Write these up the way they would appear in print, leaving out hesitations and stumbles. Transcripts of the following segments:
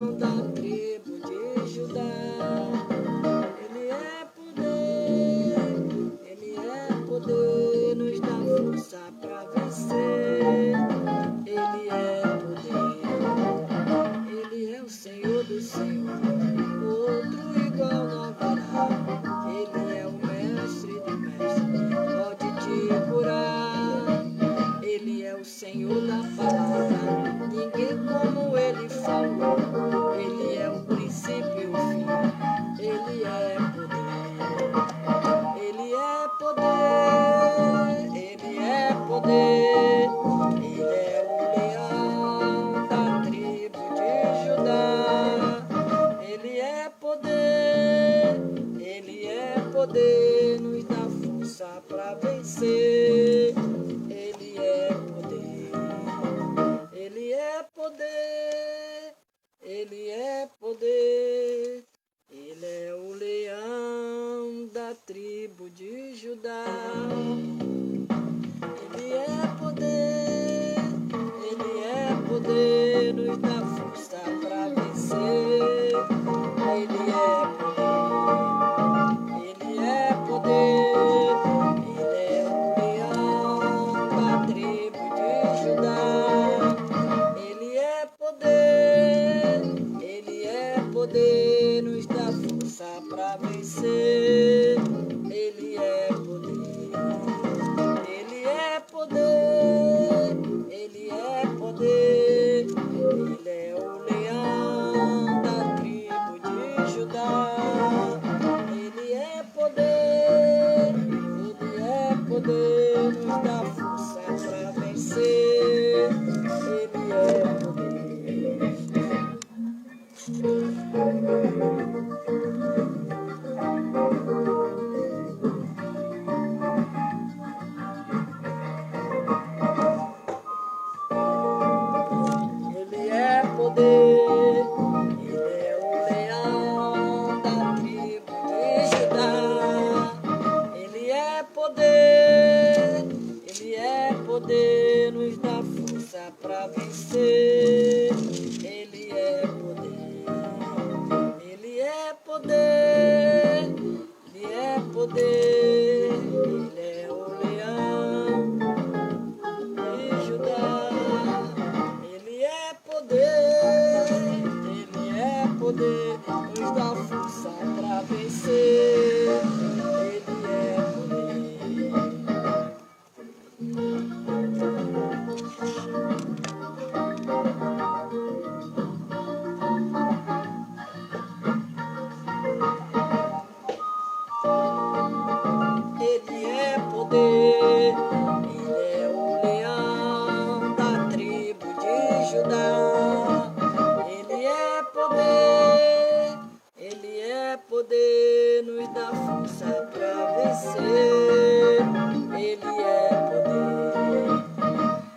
da tribo de Judá. Ele é poder, nos dá força pra vencer. Ele é poder, Ele é o Senhor do Senhor, outro igual não haverá. Ele é o mestre de mestres, pode te curar. Ele é o Senhor da palavra, ninguém como Ele falou. Ele é o princípio e o fim, Ele é poder. Ele é poder, Ele é poder. Ele é o leão da tribo de Judá. Ele é poder, nos dá força pra vencer. Ele é poder, Ele é poder, Ele é poder. Ele é o leão da tribo de Judá. Ele é poder, nos dá força pra vencer. Ele é poder, Ele é o leão da tribo de Judá. Ele é poder, nos dá força pra vencer. Ele é poder, Ele é poder, Ele é poder. Ele é o leão da tribo de Judá. Ele é poder, nos dá força pra vencer. Ele é poder, Ele é o leão da tribo de Judá. Ele é poder, nos dá força pra vencer. Ele é poder, Ele é poder, Ele é poder. Ele é o leão de Judá. Ele é poder, nos dá força pra vencer. Ele é poder, Ele é o leão da tribo de Judá. Ele é poder, nos dá força pra vencer. Ele é poder,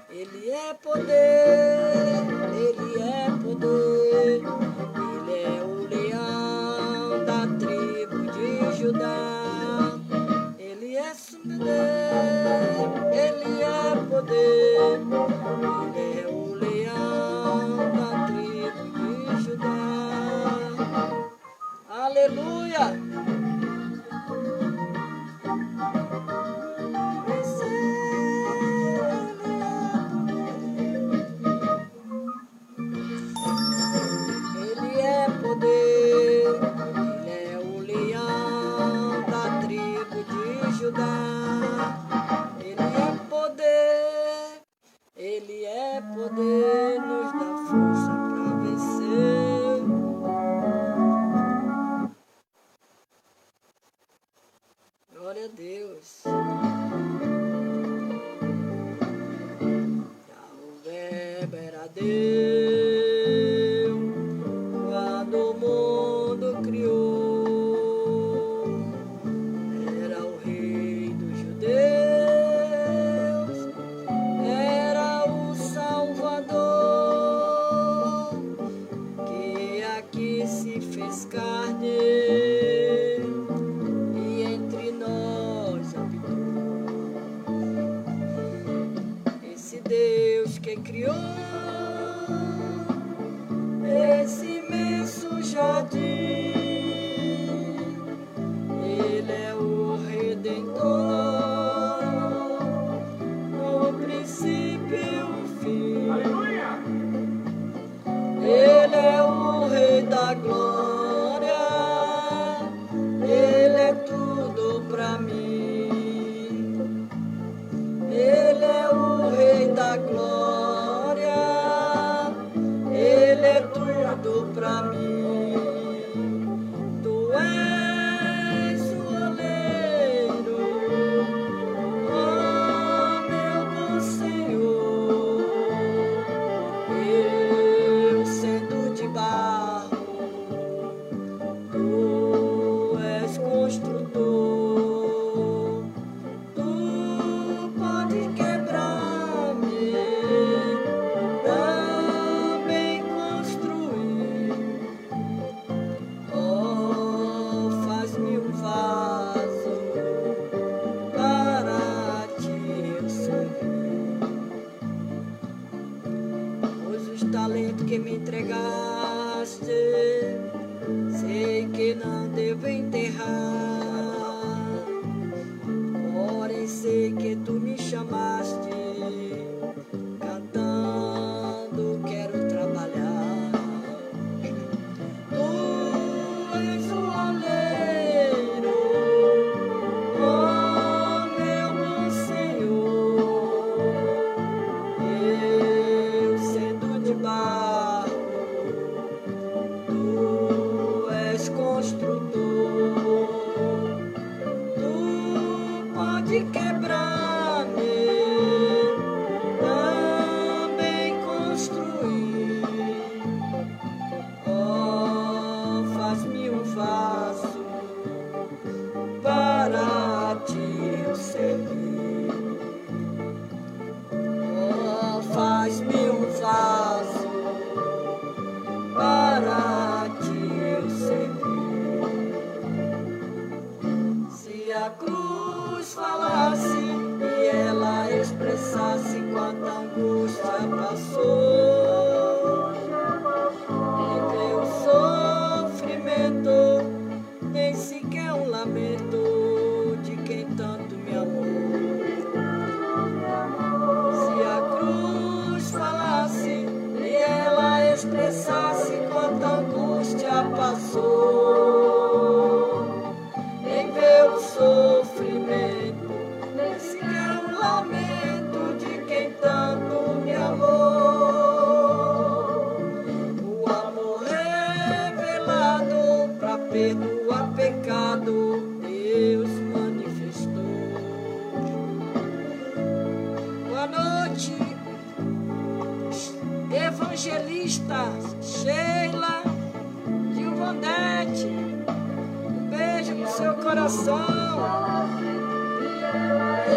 Ele é poder, Ele é poder. Ele é o leão da tribo de Judá. Ele é poder, Ele é o leão da tribo de Judá. Aleluia! Ele é poder, Ele é o leão da tribo de Judá. Ele é poder, nos dá força pra vencer. Glória a Deus. O verbo era Deus quando o mundo criou. Era o rei dos judeus, era o Salvador, que aqui se fez carne e entre nós habitou. Esse Deus que criou esse da glória, Ele é tudo pra mim. Ele é o Rei da glória, Ele é tudo pra mim. Tu és o oleiro, oh meu bom Senhor. Eu sendo de barro, tu és construtor. Tu pode quebrar-me, também construir. Oh, faz-me um vaso para te eu servir. Pois os talentos que me entregaste, sei que não devo enterrar. Porém sei que tu me chamaste, cantando quero trabalhar. Tu és o oleiro, oh meu bom Senhor. Eu sendo de barro, tu és construtor. Tu pode quebrar-me, também construir. Oh, faz-me um vaso para te eu servir. Oh, faz-me um vaso para te eu servir. Se a cruz falasse e ela expressasse quanta angústia passou, em meu sofrimento, nem sequer um lamento de quem tanto me amou. Se a cruz falasse e ela expressasse quanta angústia passou, em meu sofrimento, nem sequer um lamento de quem tanto me amou. O amor revelado pra perdoar pecado, Deus manifestou. Boa noite, evangelista Sheila Gilvandete. Beijo no seu coração.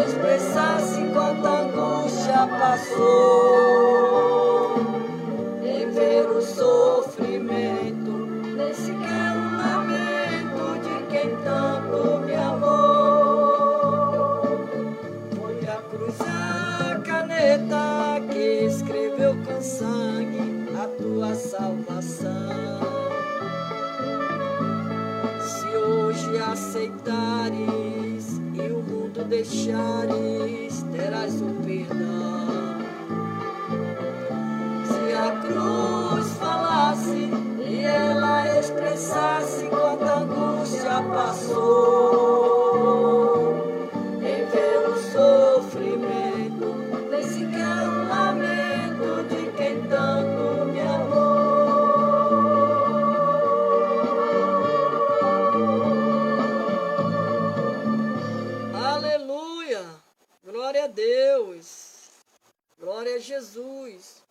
Expressasse quanta angústia passou, em ver o sofrimento, nem sequer um lamento de quem tanto me amou. Foi a cruz a caneta que escreveu com sangue a tua salvação. Se hoje aceitares e o mundo deixares, terás o perdão. Se a cruz falasse e ela expressasse quanta angústia passou, em ver o sofrimento, nem sequer um lamento de quem tanto me amou. Glória a Deus, glória a Jesus,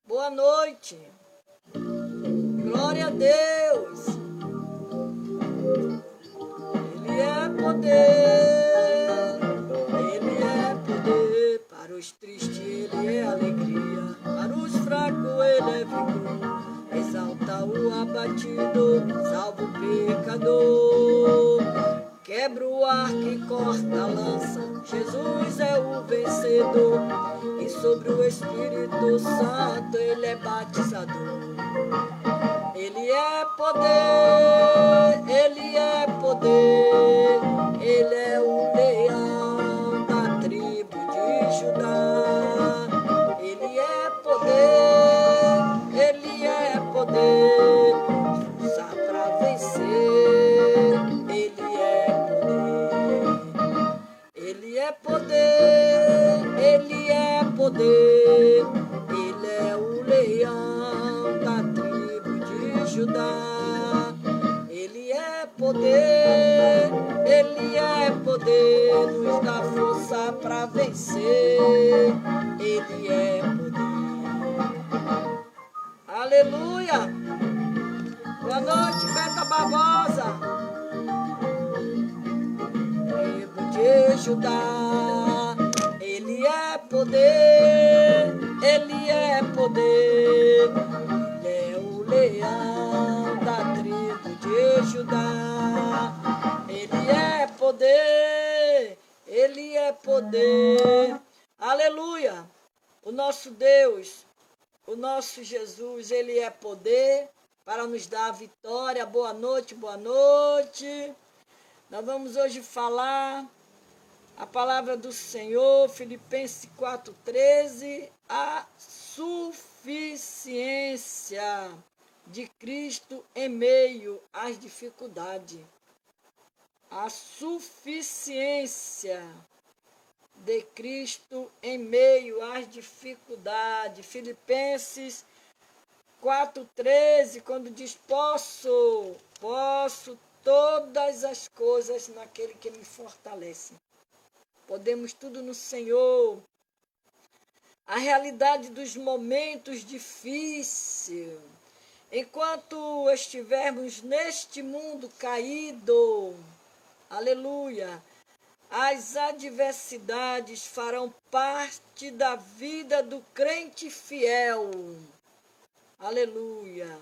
boa noite, glória a Deus. Ele é poder, Ele é poder, para os tristes Ele é alegria, para os fracos Ele é vigor, exalta o abatido, salva o pecador. Quebra o arco e corta a lança, Jesus é o vencedor, e sobre o Espírito Santo Ele é batizador. Ele é poder, Ele é poder, Ele é o leão da tribo de Judá. Ele é poder, Ele é poder, Judá. Ele é poder, nos dá força para vencer. Ele é poder. Aleluia! Boa noite, Beta Barbosa. Tribo de Judá. Ele é poder, ele é poder. Ele é o leão da tribo de Judá. Ele é poder, ele é poder. Aleluia! O nosso Deus, o nosso Jesus, ele é poder para nos dar a vitória. Boa noite, boa noite. Nós vamos hoje falar a palavra do Senhor, Filipenses 4,13, a suficiência de Cristo em meio às dificuldades. A suficiência de Cristo em meio às dificuldades. Filipenses 4,13, quando diz, posso todas as coisas naquele que me fortalece. Podemos tudo no Senhor. A realidade dos momentos difíceis, enquanto estivermos neste mundo caído, aleluia, as adversidades farão parte da vida do crente fiel. Aleluia.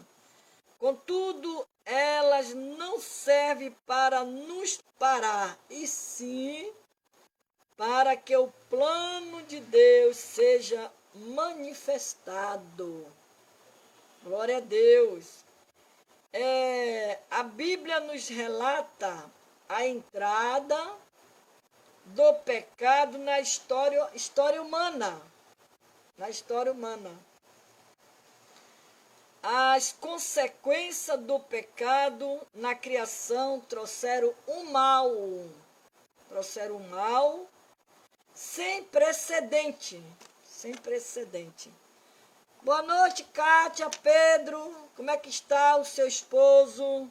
Contudo, elas não servem para nos parar, e sim para que o plano de Deus seja manifestado. Glória a Deus. A Bíblia nos relata a entrada do pecado na história humana. Na história humana. As consequências do pecado na criação trouxeram um mal sem precedente. Boa noite, Kátia, Pedro, como é que está o seu esposo?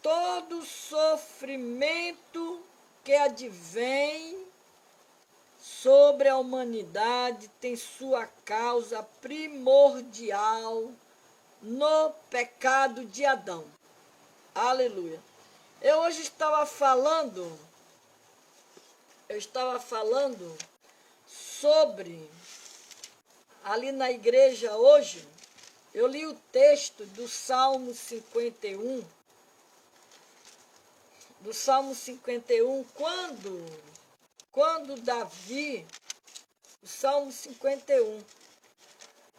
Todo sofrimento que advém sobre a humanidade tem sua causa primordial no pecado de Adão. Aleluia. Eu hoje estava falando sobre, ali na igreja hoje, eu li o texto do Salmo 51, quando Davi, o Salmo 51,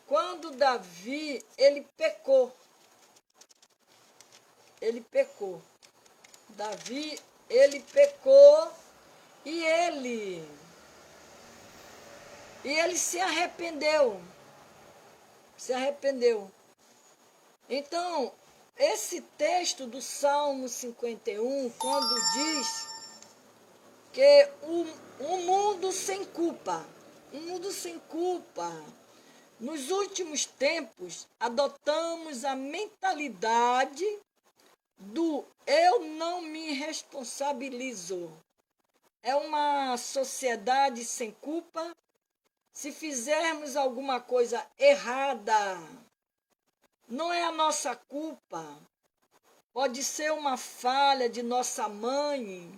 quando Davi, ele pecou. Davi, ele pecou e ele se arrependeu. Então, esse texto do Salmo 51, quando diz que um mundo sem culpa, nos últimos tempos, adotamos a mentalidade do eu não me responsabilizo. É uma sociedade sem culpa. Se fizermos alguma coisa errada, não é a nossa culpa. Pode ser uma falha de nossa mãe,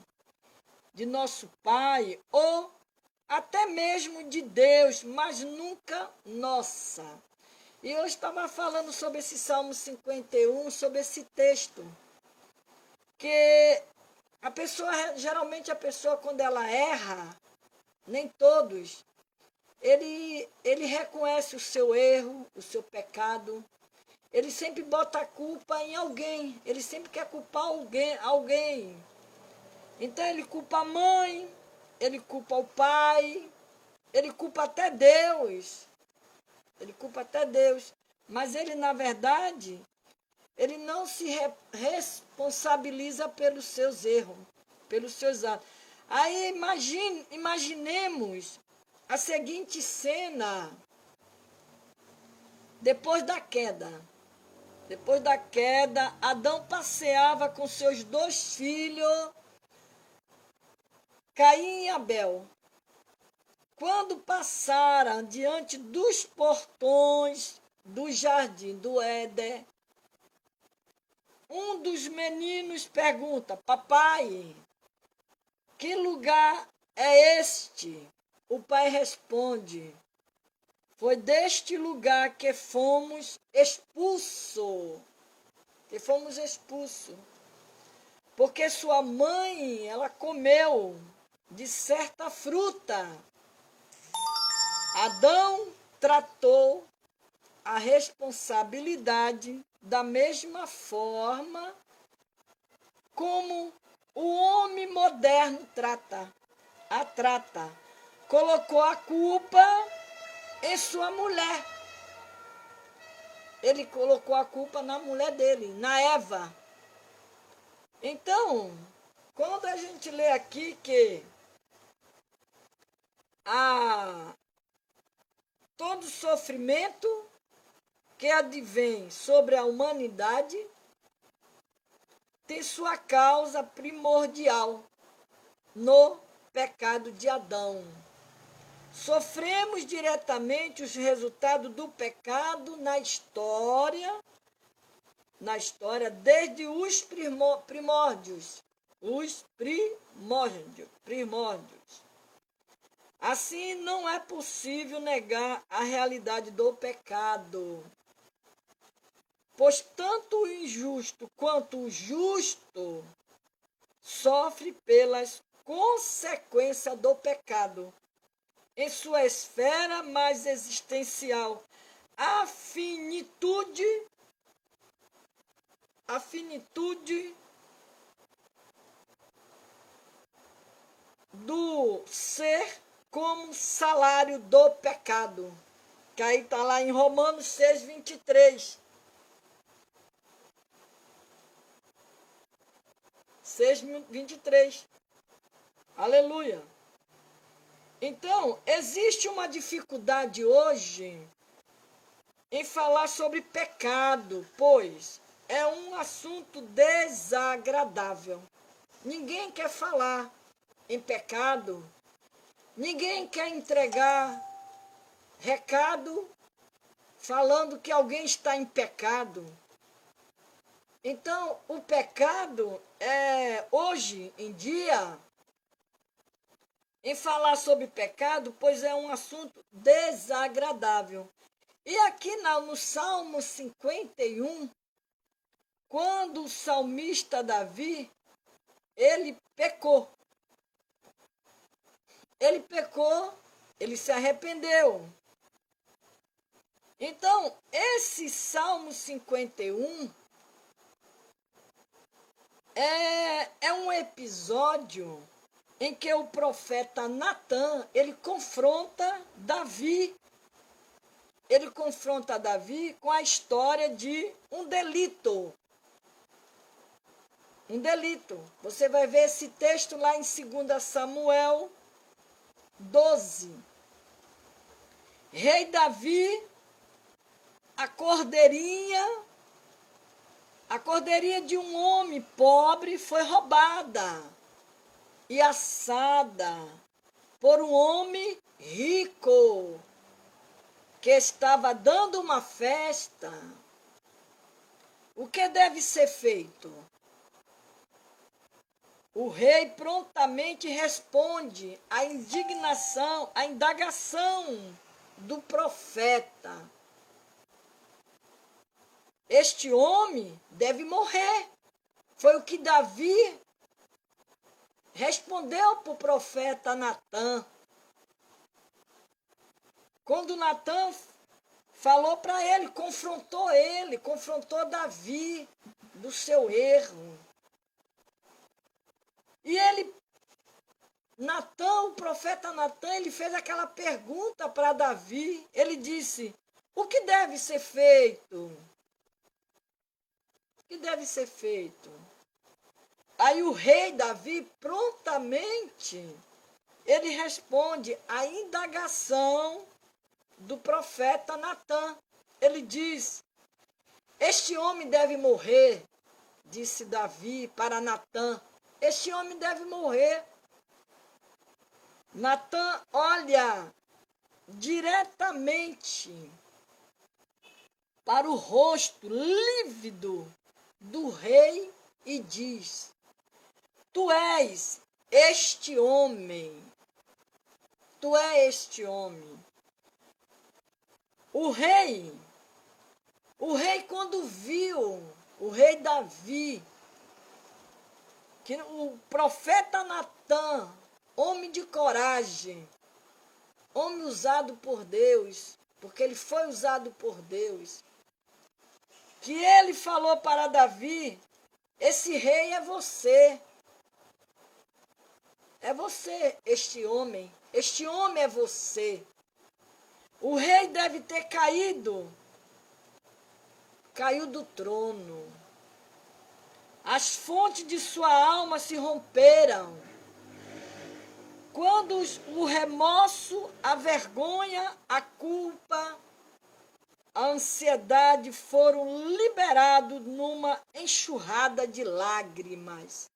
de nosso pai, ou até mesmo de Deus, mas nunca nossa. E eu estava falando sobre esse Salmo 51, sobre esse texto, que geralmente a pessoa quando ela erra, nem todos, ele reconhece o seu erro, o seu pecado, ele sempre bota a culpa em alguém, ele sempre quer culpar alguém. Então ele culpa a mãe, ele culpa o pai, ele culpa até Deus. Mas ele, na verdade, ele não se responsabiliza pelos seus erros, pelos seus atos. Aí imaginemos a seguinte cena depois da queda. Depois da queda, Adão passeava com seus 2 filhos, Caim e Abel. Quando passaram diante dos portões do jardim do Éden, um dos meninos pergunta: papai, que lugar é este? O pai responde: foi deste lugar que fomos expulsos. Porque sua mãe, ela comeu de certa fruta. Adão tratou a responsabilidade da mesma forma como o homem moderno a trata. Colocou a culpa em sua mulher. Ele colocou a culpa na mulher dele, na Eva. Então, quando a gente lê aqui que todo sofrimento que advém sobre a humanidade tem sua causa primordial no pecado de Adão. Sofremos diretamente os resultados do pecado na história desde os primórdios. Assim, não é possível negar a realidade do pecado, pois tanto o injusto quanto o justo sofre pelas consequências do pecado em sua esfera mais existencial. A finitude do ser como salário do pecado, que aí está lá em Romanos 6:23. 6:23. Aleluia. Então, existe uma dificuldade hoje em falar sobre pecado, pois é um assunto desagradável. Ninguém quer falar em pecado, ninguém quer entregar recado falando que alguém está em pecado. Então, o pecado hoje em dia, em falar sobre pecado, pois é um assunto desagradável. E aqui no Salmo 51, quando o salmista Davi, ele pecou, ele se arrependeu. Então, esse Salmo 51 é um episódio em que o profeta Natan, ele confronta Davi com a história de um delito. Você vai ver esse texto lá em 2 Samuel 12. Rei Davi, a cordeirinha de um homem pobre foi roubada e assada por um homem rico que estava dando uma festa. O que deve ser feito? O rei prontamente responde à indagação do profeta. Este homem deve morrer. Foi o que Davi respondeu para o profeta Natan. Quando Natan falou para ele, confrontou Davi do seu erro. E o profeta Natan, ele fez aquela pergunta para Davi. Ele disse: o que deve ser feito? O que deve ser feito? Aí o rei Davi, prontamente, ele responde à indagação do profeta Natan. Ele diz: Este homem deve morrer, disse Davi para Natã. Este homem deve morrer. Natã olha diretamente para o rosto lívido do rei e diz: Tu és este homem. Tu és este homem. O rei quando viu, o rei Davi, que o profeta Natã, homem de coragem, homem usado por Deus, porque ele foi usado por Deus, que ele falou para Davi: esse rei é você. É você, este homem é você. O rei deve ter caído do trono. As fontes de sua alma se romperam. Quando o remorso, a vergonha, a culpa, a ansiedade foram liberados numa enxurrada de lágrimas.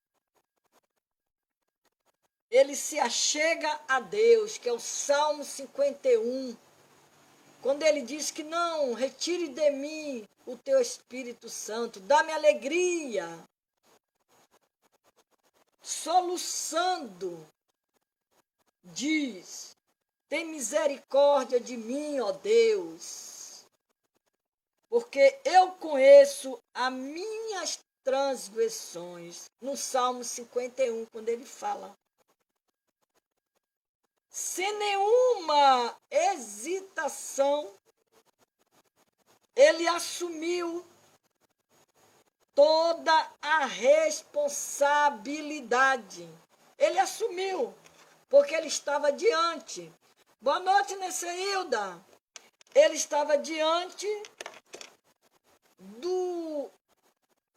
Ele se achega a Deus, que é o Salmo 51, quando ele diz que não, retire de mim o teu Espírito Santo, dá-me alegria. Soluçando, diz: tem misericórdia de mim, ó Deus, porque eu conheço as minhas transgressões. No Salmo 51, quando ele fala. Sem nenhuma hesitação, ele assumiu toda a responsabilidade. Ele assumiu, porque ele estava diante. Boa noite, Nesseilda. Ele estava diante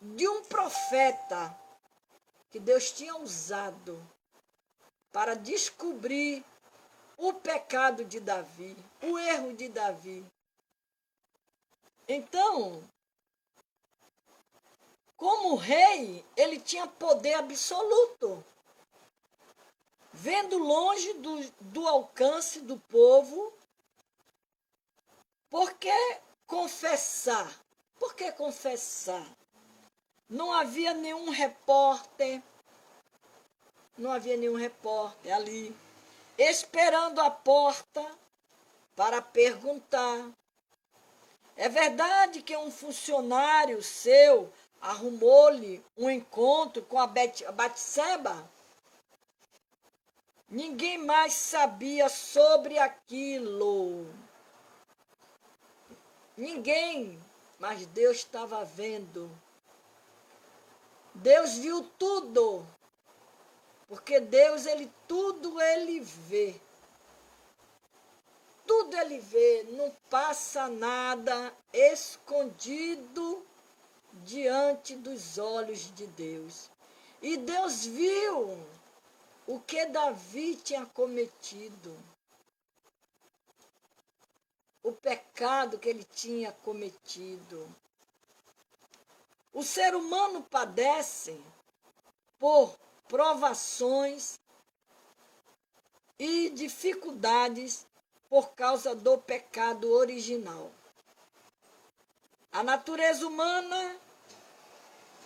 de um profeta que Deus tinha usado para descobrir o pecado de Davi, o erro de Davi. Então, como rei, ele tinha poder absoluto. Vendo longe do alcance do povo, por que confessar? Por que confessar? Não havia nenhum repórter ali, esperando a porta para perguntar. É verdade que um funcionário seu arrumou-lhe um encontro com a Batseba? Ninguém mais sabia sobre aquilo. Ninguém, mas Deus estava vendo. Deus viu tudo. Porque Deus, tudo ele vê. Tudo ele vê, não passa nada escondido diante dos olhos de Deus. E Deus viu o que Davi tinha cometido. O pecado que ele tinha cometido. O ser humano padece por provações e dificuldades por causa do pecado original. A natureza humana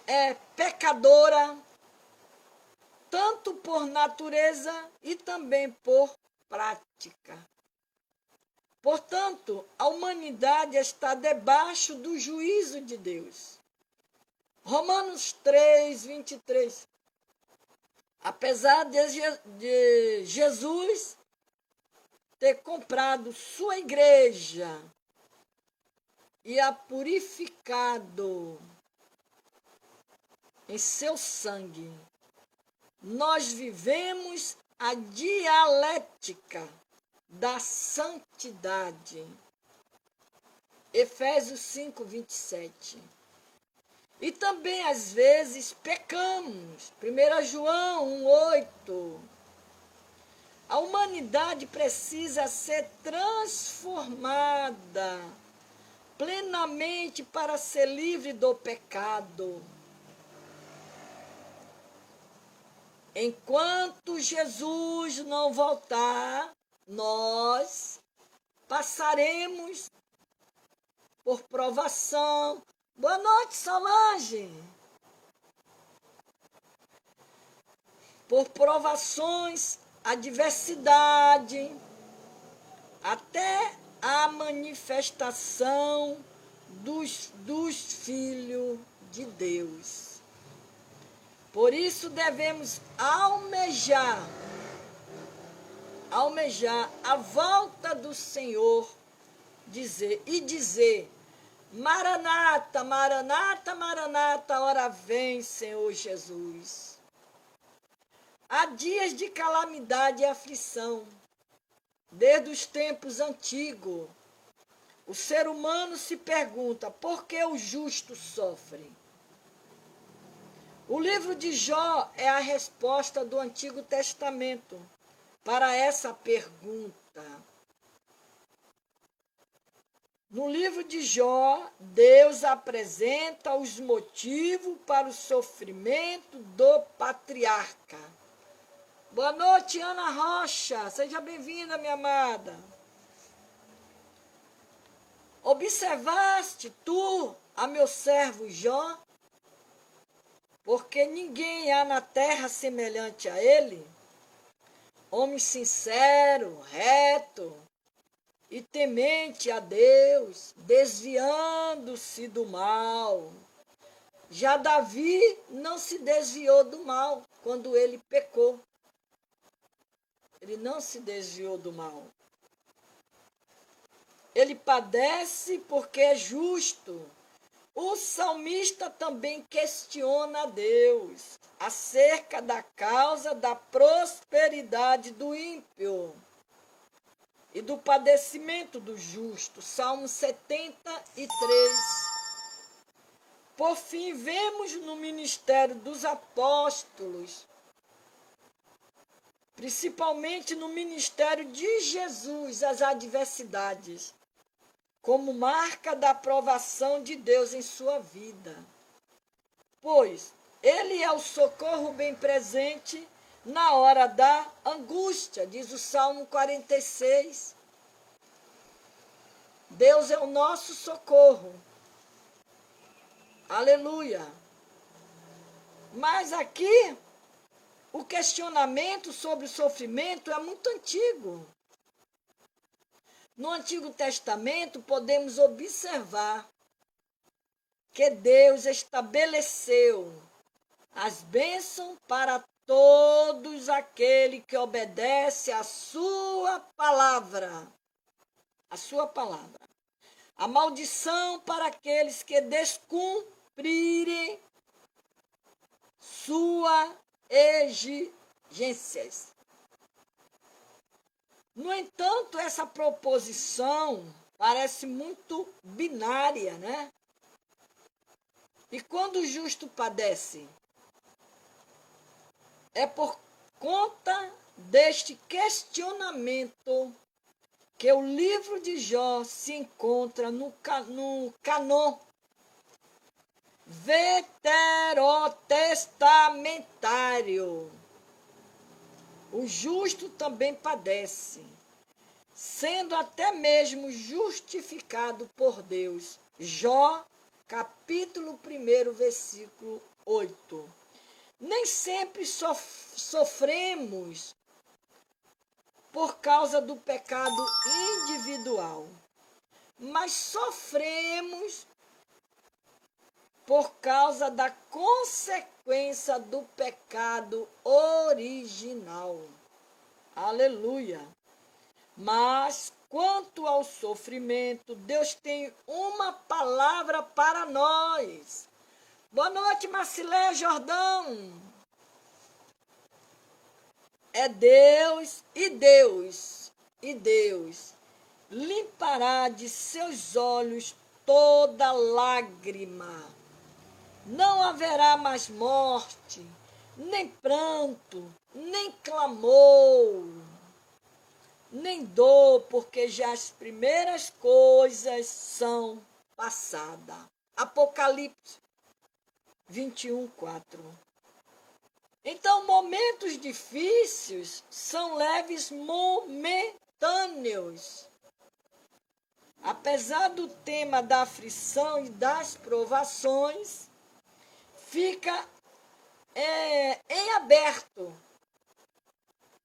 é pecadora, tanto por natureza e também por prática. Portanto, a humanidade está debaixo do juízo de Deus. Romanos 3, 23. Apesar de Jesus ter comprado sua igreja e a purificado em seu sangue, nós vivemos a dialética da santidade. Efésios 5, 27. E também, às vezes, pecamos. 1 João 1, 8. A humanidade precisa ser transformada plenamente para ser livre do pecado. Enquanto Jesus não voltar, nós passaremos por provação. Boa noite, Solange. Por provações, adversidade, até a manifestação dos filhos de Deus. Por isso devemos almejar a volta do Senhor, dizer: Maranata, Maranata, Maranata, ora vem, Senhor Jesus. Há dias de calamidade e aflição. Desde os tempos antigos, o ser humano se pergunta: por que o justo sofre? O livro de Jó é a resposta do Antigo Testamento para essa pergunta. No livro de Jó, Deus apresenta os motivos para o sofrimento do patriarca. Boa noite, Ana Rocha. Seja bem-vinda, minha amada. Observaste tu a meu servo Jó? Porque ninguém há na terra semelhante a ele. Homem sincero, reto e temente a Deus, desviando-se do mal. Já Davi não se desviou do mal quando ele pecou. Ele não se desviou do mal. Ele padece porque é justo. O salmista também questiona a Deus acerca da causa da prosperidade do ímpio e do padecimento do justo. Salmo 73. Por fim, vemos no ministério dos apóstolos, principalmente no ministério de Jesus, as adversidades, como marca da aprovação de Deus em sua vida. Pois ele é o socorro bem presente na hora da angústia, diz o Salmo 46. Deus é o nosso socorro. Aleluia. Mas aqui, o questionamento sobre o sofrimento é muito antigo. No Antigo Testamento, podemos observar que Deus estabeleceu as bênçãos para todos aqueles que obedecem à sua palavra. A sua palavra. A maldição para aqueles que descumprirem suas exigências. No entanto, essa proposição parece muito binária, né? E quando o justo padece, é por conta deste questionamento que o livro de Jó se encontra no cânon veterotestamentário. O justo também padece, sendo até mesmo justificado por Deus. Jó, capítulo 1, versículo 8. Nem sempre sofremos por causa do pecado individual, mas sofremos por causa da consequência do pecado original. Aleluia! Mas quanto ao sofrimento, Deus tem uma palavra para nós. Boa noite, Marcilé Jordão. É Deus limpará de seus olhos toda lágrima. Não haverá mais morte, nem pranto, nem clamor, nem dor, porque já as primeiras coisas são passada. Apocalipse 21:4. Então, momentos difíceis são leves momentâneos. Apesar do tema da aflição e das provações, fica em aberto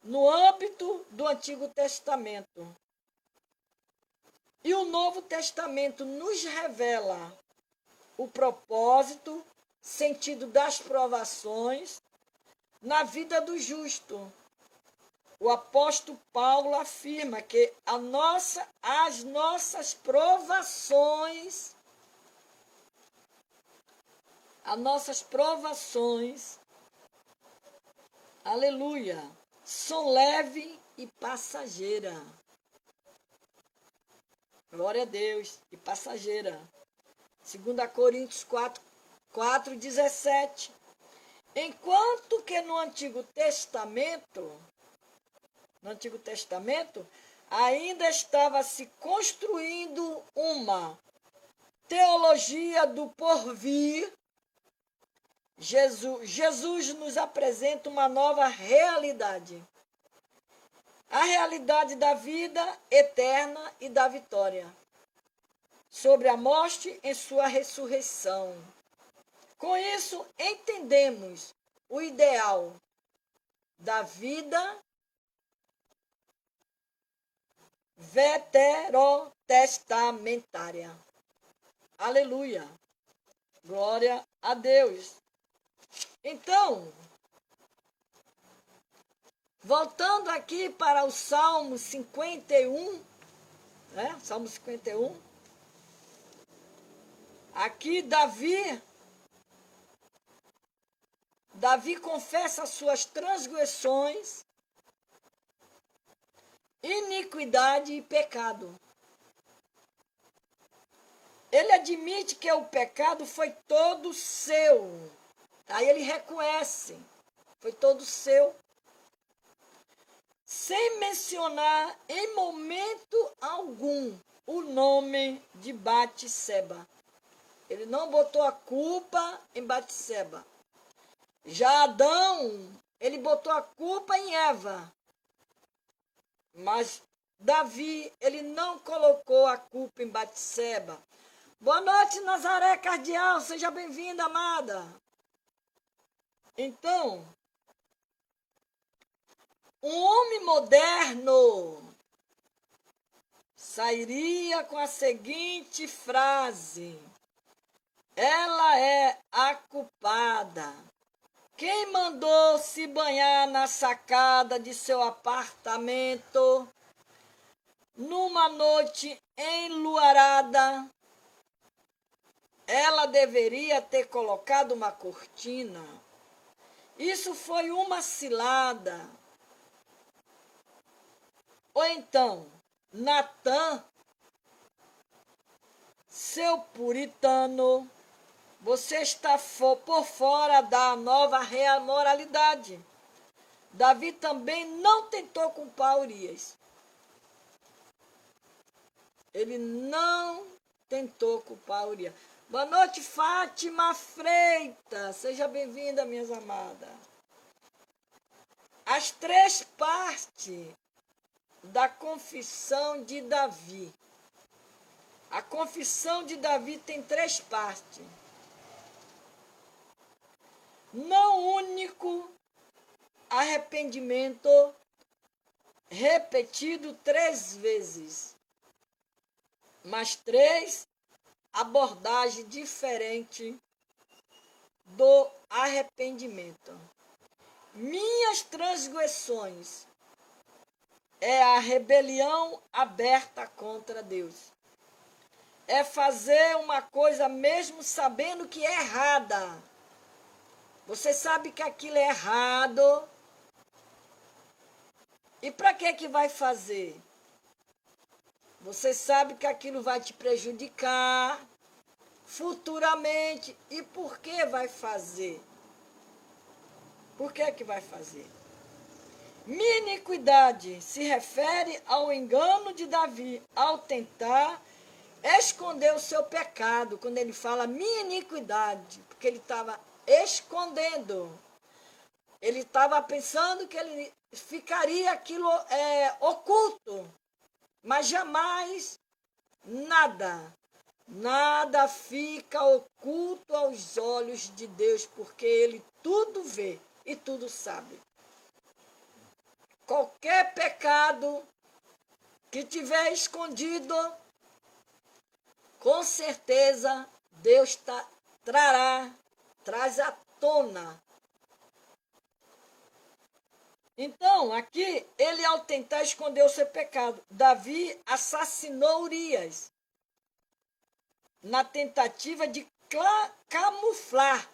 no âmbito do Antigo Testamento. E o Novo Testamento nos revela o propósito, sentido das provações na vida do justo. O apóstolo Paulo afirma que as nossas provações, aleluia, são leves e passageiras. Glória a Deus, e passageira. 2 Coríntios 4:17. Enquanto que no Antigo Testamento, ainda estava se construindo uma teologia do porvir, Jesus nos apresenta uma nova realidade. A realidade da vida eterna e da vitória sobre a morte em sua ressurreição. Com isso, entendemos o ideal da vida veterotestamentária. Aleluia! Glória a Deus! Então, voltando aqui para o Salmo 51, né? Salmo 51. Aqui Davi confessa as suas transgressões, iniquidade e pecado. Ele admite que o pecado foi todo seu. Aí ele reconhece, foi todo seu. Sem mencionar em momento algum o nome de Batseba. Ele não botou a culpa em Batseba. Já Adão, ele botou a culpa em Eva. Mas Davi, ele não colocou a culpa em Batseba. Boa noite, Nazaré Cardial, seja bem-vinda, amada. Então, um homem moderno sairia com a seguinte frase: ela é a culpada. Quem mandou se banhar na sacada de seu apartamento numa noite enluarada? Ela deveria ter colocado uma cortina. Isso foi uma cilada. Ou então, Natã, seu puritano, você está por fora da nova real moralidade. Davi também não tentou culpar Urias. Ele não tentou culpar Urias. Boa noite, Fátima Freitas. Seja bem-vinda, minhas amadas. As três partes da confissão de Davi. A confissão de Davi tem três partes. Não único arrependimento repetido 3 vezes, mas 3 abordagens diferentes do arrependimento. Minhas transgressões é a rebelião aberta contra Deus. É fazer uma coisa mesmo sabendo que é errada. Você sabe que aquilo é errado. E para que vai fazer? Você sabe que aquilo vai te prejudicar futuramente. E por que vai fazer? Por que vai fazer? Minha iniquidade se refere ao engano de Davi ao tentar escondeu o seu pecado, quando ele fala minha iniquidade, porque ele estava escondendo. Ele estava pensando que ele ficaria aquilo oculto, mas jamais nada fica oculto aos olhos de Deus, porque ele tudo vê e tudo sabe. Qualquer pecado que tiver escondido, com certeza Deus traz à tona. Então, aqui, ele ao tentar esconder o seu pecado, Davi assassinou Urias, na tentativa de camuflar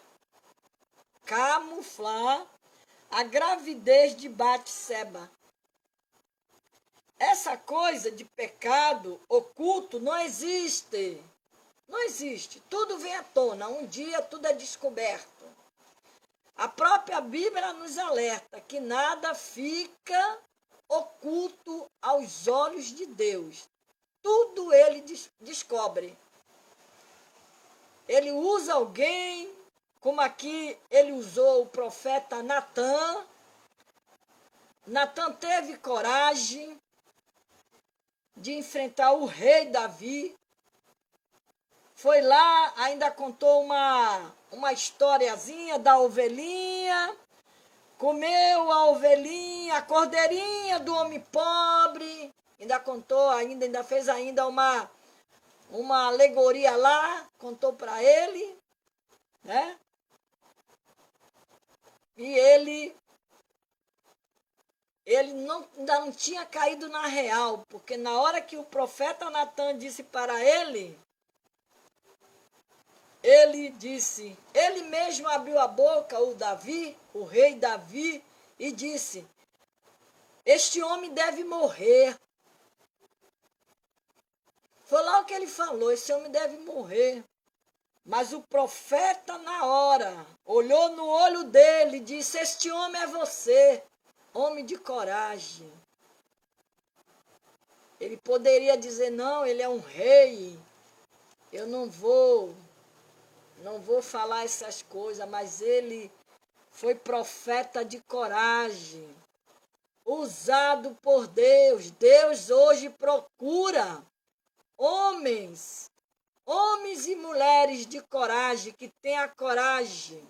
a gravidez de Batseba. Essa coisa de pecado oculto não existe. Não existe. Tudo vem à tona. Um dia tudo é descoberto. A própria Bíblia nos alerta que nada fica oculto aos olhos de Deus. Tudo ele descobre. Ele usa alguém, como aqui ele usou o profeta Natã. Natã teve coragem de enfrentar o rei Davi. Foi lá, ainda contou uma historiazinha da ovelhinha, comeu a ovelhinha, a cordeirinha do homem pobre, ainda contou, ainda fez uma alegoria lá, contou para ele, né? E ele ainda não tinha caído na real, porque na hora que o profeta Natã disse para ele disse, ele mesmo abriu a boca, o rei Davi, e disse, este homem deve morrer. Foi lá o que ele falou, esse homem deve morrer. Mas o profeta, na hora, olhou no olho dele e disse, este homem é você, homem de coragem. Ele poderia dizer, não, ele é um rei, eu não vou falar essas coisas, mas ele foi profeta de coragem, usado por Deus. Deus hoje procura homens e mulheres de coragem, que têm a coragem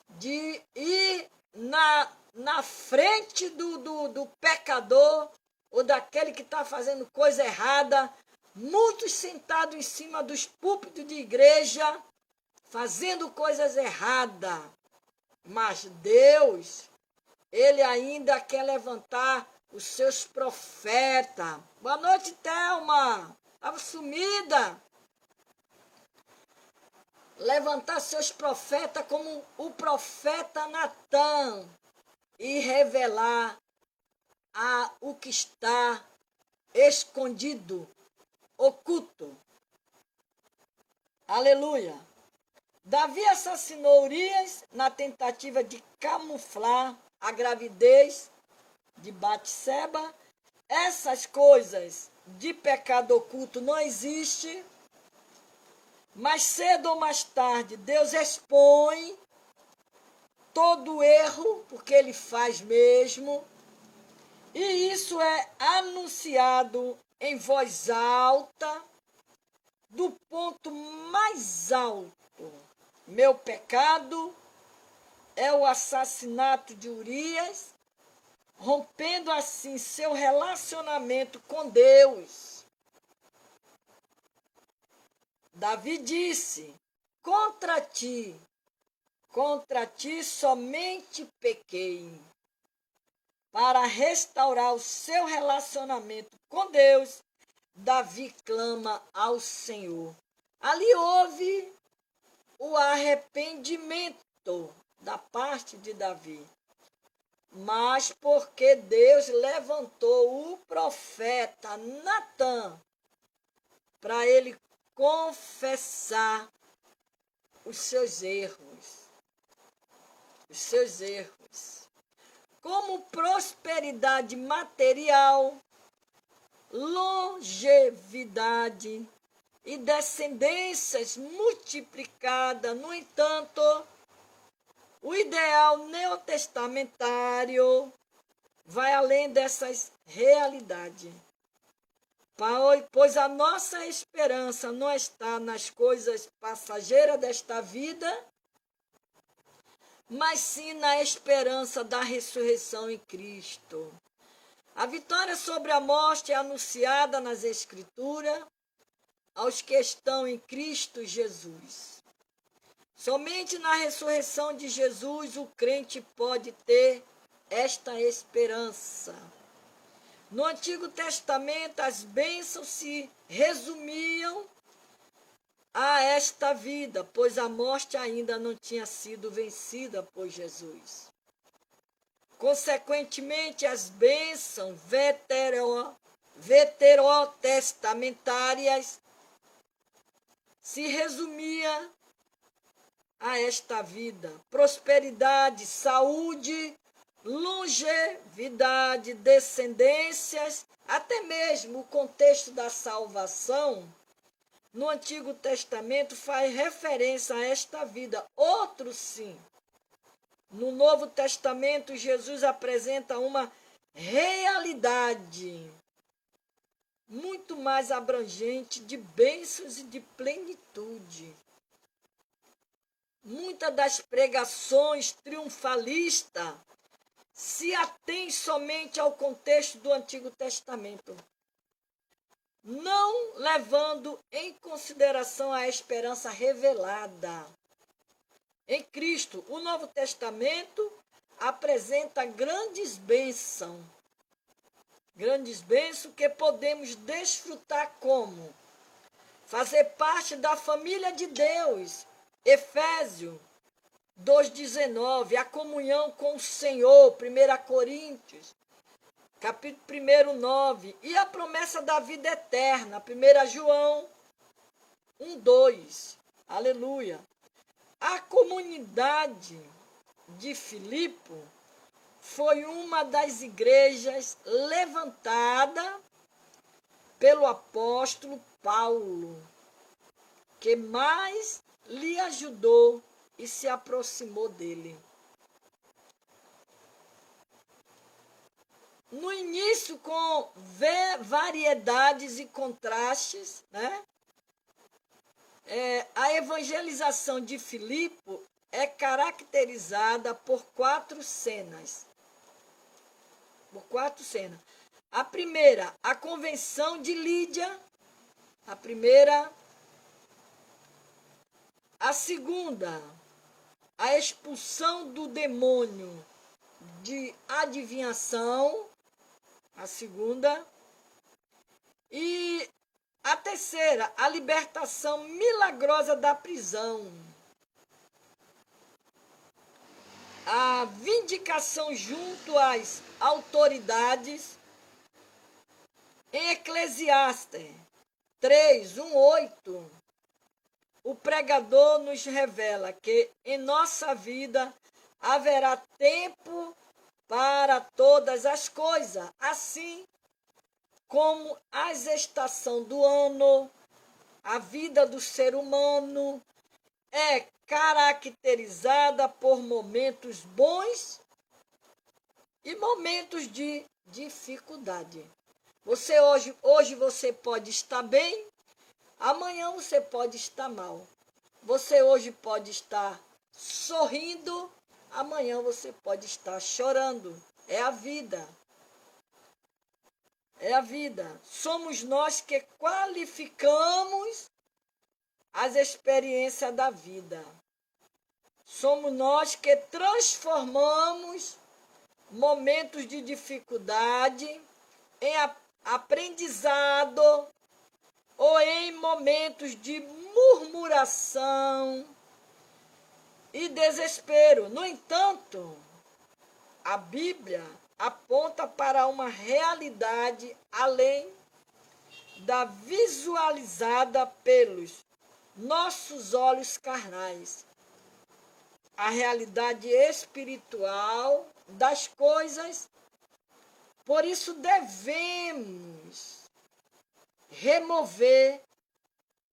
de ir na frente do pecador ou daquele que está fazendo coisa errada, muitos sentados em cima dos púlpitos de igreja, fazendo coisas erradas. Mas Deus, ele ainda quer levantar os seus profetas. Boa noite, Thelma. Estava sumida. Levantar seus profetas como o profeta Natã e revelar o que está escondido, oculto. Aleluia. Davi assassinou Urias na tentativa de camuflar a gravidez de Batseba. Essas coisas de pecado oculto não existem. Mas cedo ou mais tarde, Deus expõe todo erro, porque ele faz mesmo. E isso é anunciado em voz alta, do ponto mais alto. Meu pecado é o assassinato de Urias, rompendo assim seu relacionamento com Deus. Davi disse, contra ti somente pequei. Para restaurar o seu relacionamento com Deus, Davi clama ao Senhor. Ali houve o arrependimento da parte de Davi. Mas porque Deus levantou o profeta Natã para ele confessar os seus erros. Como prosperidade material, longevidade e descendências multiplicadas. No entanto, o ideal neotestamentário vai além dessas realidades, pois a nossa esperança não está nas coisas passageiras desta vida, mas sim na esperança da ressurreição em Cristo. A vitória sobre a morte é anunciada nas Escrituras aos que estão em Cristo Jesus. Somente na ressurreição de Jesus o crente pode ter esta esperança. No Antigo Testamento, as bênçãos se resumiam a esta vida, pois a morte ainda não tinha sido vencida por Jesus. Consequentemente, as bênçãos veterotestamentárias se resumiam a esta vida: prosperidade, saúde, longevidade, descendências, até mesmo o contexto da salvação no Antigo Testamento faz referência a esta vida. Outro sim. No Novo Testamento, Jesus apresenta uma realidade muito mais abrangente de bênçãos e de plenitude. Muitas das pregações triunfalistas se atém somente ao contexto do Antigo Testamento, não levando em consideração a esperança revelada em Cristo. O Novo Testamento apresenta grandes bênçãos que podemos desfrutar como fazer parte da família de Deus. Efésios 2,19, a comunhão com o Senhor, 1 Coríntios, capítulo 1, 9, e a promessa da vida eterna, 1 João 1,2, aleluia. A comunidade de Filipe foi uma das igrejas levantada pelo apóstolo Paulo, que mais lhe ajudou e se aproximou dele. No início, com variedades e contrastes, né? A evangelização de Filipe é caracterizada por quatro cenas. A primeira, a convenção de Lídia. A primeira. A segunda, a expulsão do demônio de adivinhação. A segunda. E a terceira, a libertação milagrosa da prisão. A vindicação junto às autoridades. Em Eclesiastes 3:1-8, o pregador nos revela que em nossa vida haverá tempo para todas as coisas, assim como as estações do ano. A vida do ser humano é caracterizada por momentos bons e momentos de dificuldade. Hoje você pode estar bem, amanhã você pode estar mal. Você hoje pode estar sorrindo, amanhã você pode estar chorando. É a vida. É a vida. Somos nós que qualificamos as experiências da vida. Somos nós que transformamos momentos de dificuldade em aprendizado ou em momentos de murmuração e desespero. No entanto, a Bíblia aponta para uma realidade além da visualizada pelos nossos olhos carnais. A realidade espiritual das coisas. Por isso devemos remover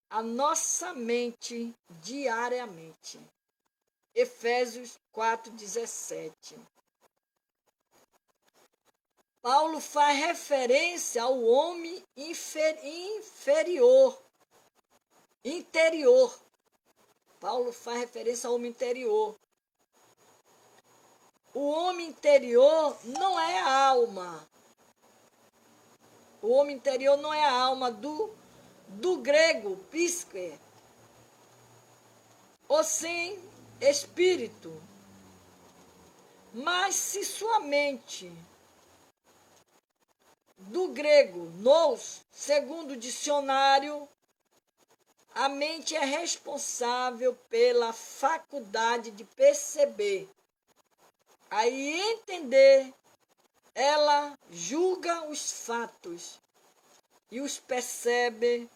a nossa mente diariamente. Efésios 4,17. Paulo faz referência ao homem interior. Paulo faz referência ao homem interior. O homem interior não é a alma. O homem interior não é a alma do grego, psique, ou sem espírito. Mas se sua mente, do grego, nous, segundo o dicionário, a mente é responsável pela faculdade de perceber, aí entender, ela julga os fatos e os percebe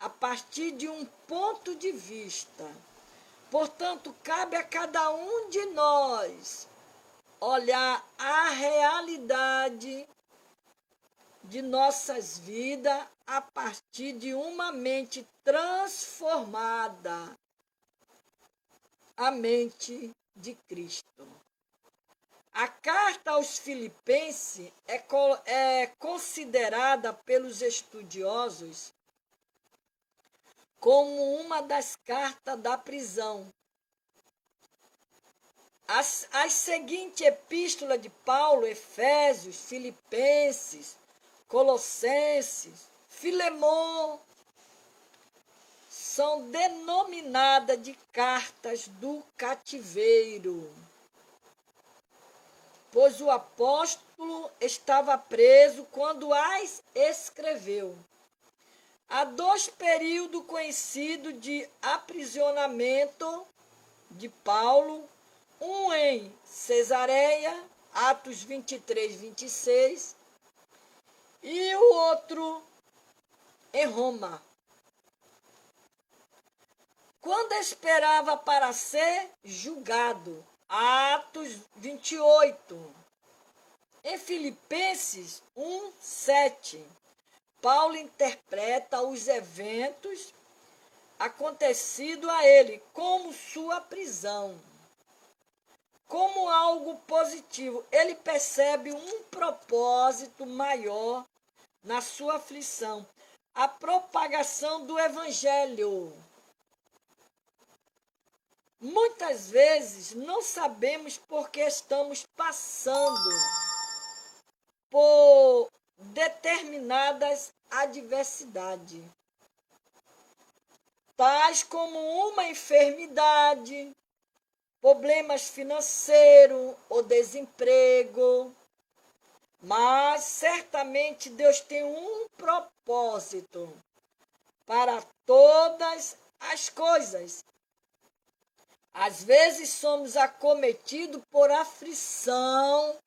a partir de um ponto de vista. Portanto, cabe a cada um de nós olhar a realidade de nossas vidas a partir de uma mente transformada, a mente de Cristo. A carta aos Filipenses é considerada pelos estudiosos como uma das cartas da prisão. As seguintes epístolas de Paulo, Efésios, Filipenses, Colossenses, Filemão, são denominadas de cartas do cativeiro, pois o apóstolo estava preso quando as escreveu. Há 2 períodos conhecidos de aprisionamento de Paulo, um em Cesareia, Atos 23, 26, e o outro em Roma, quando esperava para ser julgado, Atos 28. Em Filipenses 1, 7, Paulo interpreta os eventos acontecidos a ele como sua prisão, como algo positivo. Ele percebe um propósito maior na sua aflição, a propagação do evangelho. Muitas vezes não sabemos por que estamos passando por determinadas adversidades, tais como uma enfermidade, problemas financeiros ou desemprego. Mas certamente Deus tem um propósito para todas as coisas. Às vezes somos acometidos por aflição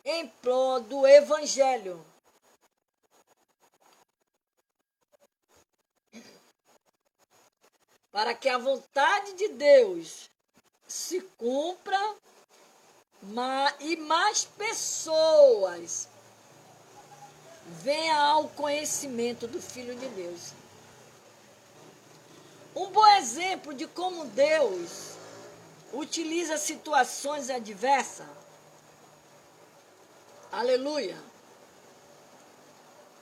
em prol do evangelho. Para que a vontade de Deus se cumpra e mais pessoas venham ao conhecimento do Filho de Deus. Um bom exemplo de como Deus utiliza situações adversas, aleluia,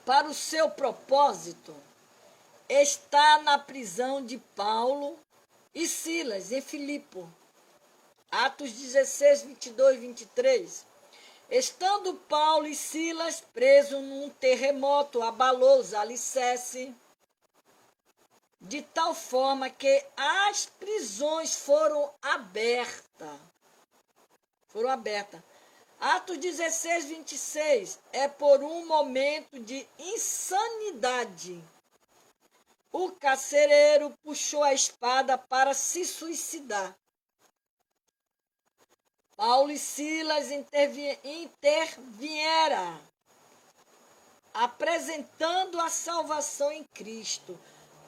para o seu propósito, está na prisão de Paulo e Silas, em Filipe. Atos 16, 22 e 23. Estando Paulo e Silas presos num terremoto, abalou os alicerces, de tal forma que as prisões foram abertas. Atos 16, 26. É por um momento de insanidade. O carcereiro puxou a espada para se suicidar. Paulo e Silas intervieram, apresentando a salvação em Cristo,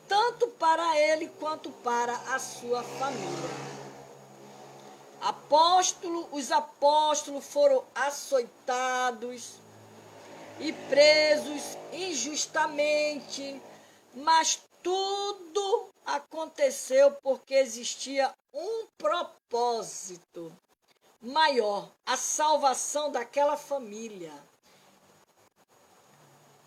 tanto para ele quanto para a sua família. Os apóstolos foram açoitados e presos injustamente, mas tudo aconteceu porque existia um propósito maior, a salvação daquela família.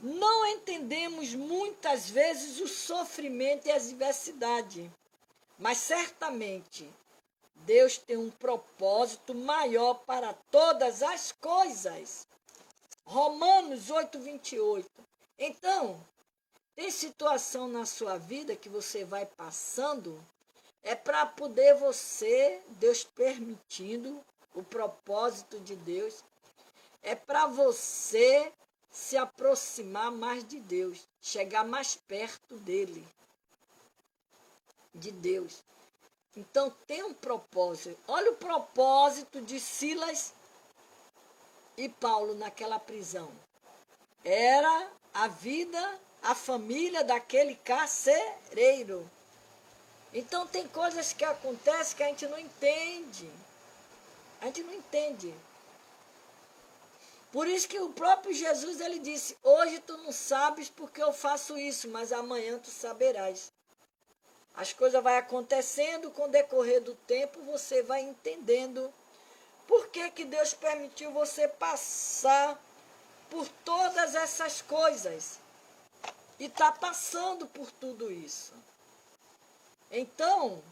Não entendemos muitas vezes o sofrimento e a adversidade, mas certamente Deus tem um propósito maior para todas as coisas. Romanos 8:28. Então, tem situação na sua vida que você vai passando, é para poder você, Deus permitindo, o propósito de Deus, é para você se aproximar mais de Deus, chegar mais perto dele, de Deus. Então tem um propósito. Olha o propósito de Silas e Paulo naquela prisão. Era a vida, a família daquele carcereiro. Então tem coisas que acontecem que a gente não entende. A gente não entende. Por isso que o próprio Jesus, ele disse, hoje tu não sabes porque eu faço isso, mas amanhã tu saberás. As coisas vão acontecendo, com o decorrer do tempo você vai entendendo por que Deus permitiu você passar por todas essas coisas. E está passando por tudo isso. Então,